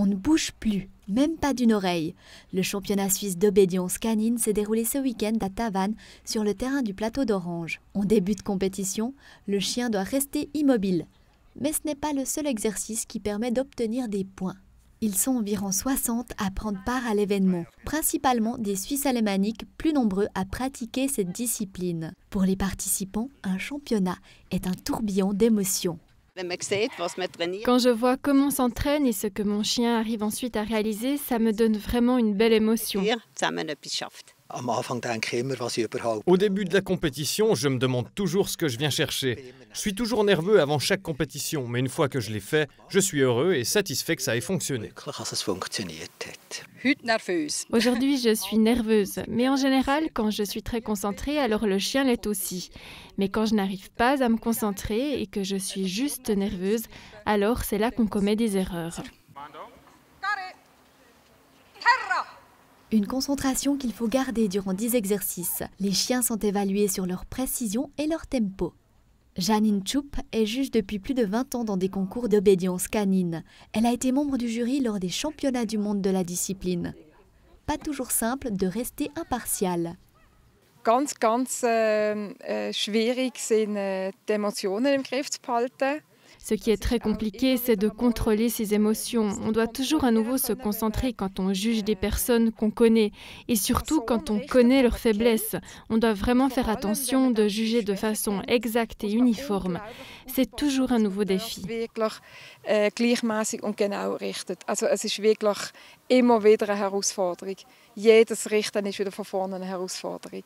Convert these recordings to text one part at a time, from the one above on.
On ne bouge plus, même pas d'une oreille. Le championnat suisse d'obédience canine s'est déroulé ce week-end à Tavannes, sur le terrain du plateau d'Orange. En début de compétition, le chien doit rester immobile. Mais ce n'est pas le seul exercice qui permet d'obtenir des points. Ils sont environ 60 à prendre part à l'événement, principalement des Suisses alémaniques plus nombreux à pratiquer cette discipline. Pour les participants, un championnat est un tourbillon d'émotions. Quand je vois comment s'entraîne et ce que mon chien arrive ensuite à réaliser, ça me donne vraiment une belle émotion. Au début de la compétition, je me demande toujours ce que je viens chercher. Je suis toujours nerveux avant chaque compétition, mais une fois que je l'ai fait, je suis heureux et satisfait que ça ait fonctionné. Aujourd'hui, je suis nerveuse, mais en général, quand je suis très concentrée, alors le chien l'est aussi. Mais quand je n'arrive pas à me concentrer et que je suis juste nerveuse, alors c'est là qu'on commet des erreurs. Une concentration qu'il faut garder durant 10 exercices. Les chiens sont évalués sur leur précision et leur tempo. Janine Tchoup est juge depuis plus de 20 ans dans des concours d'obédience canine. Elle a été membre du jury lors des championnats du monde de la discipline. Pas toujours simple de rester impartial. Ganz schwierig sind die Emotionen im Griff zu behalten. Ce qui est très compliqué, c'est de contrôler ses émotions. On doit toujours à nouveau se concentrer quand on juge des personnes qu'on connaît et surtout quand on connaît leurs faiblesses. On doit vraiment faire attention de juger de façon exacte et uniforme. C'est toujours un nouveau défi. Gleichmäßig und genau richtet. Also es ist wirklich immer wieder eine Herausforderung. Jedes Richten ist wieder von vorne eine Herausforderung.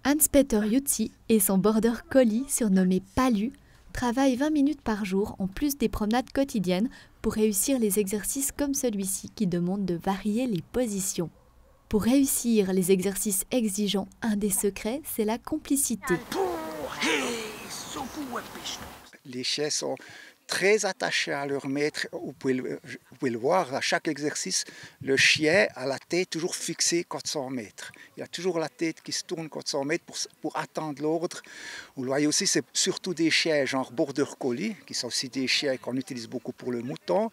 Hans-Peter Jutzi et son border collie, surnommé Palu, travaille 20 minutes par jour en plus des promenades quotidiennes pour réussir les exercices comme celui-ci qui demande de varier les positions. Pour réussir les exercices exigeants, un des secrets, c'est la complicité. Les chiens sont très attachés à leur maître. Vous pouvez le voir, à chaque exercice, le chien a la tête toujours fixée contre son maître. Il a toujours la tête qui se tourne contre son maître pour attendre l'ordre. Vous le voyez aussi, c'est surtout des chiens genre border collie, qui sont aussi des chiens qu'on utilise beaucoup pour le mouton,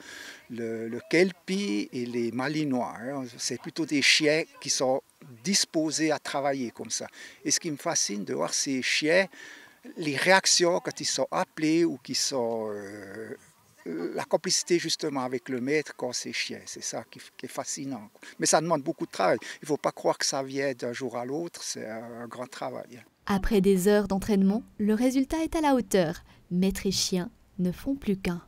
le kelpie et les malinois. C'est plutôt des chiens qui sont disposés à travailler comme ça. Et ce qui me fascine de voir ces chiens, les réactions quand ils sont appelés ou qui sont la complicité justement avec le maître quand c'est chien, c'est ça qui est fascinant. Mais ça demande beaucoup de travail. Il ne faut pas croire que ça vient d'un jour à l'autre, c'est un grand travail. Après des heures d'entraînement, le résultat est à la hauteur. Maître et chien ne font plus qu'un.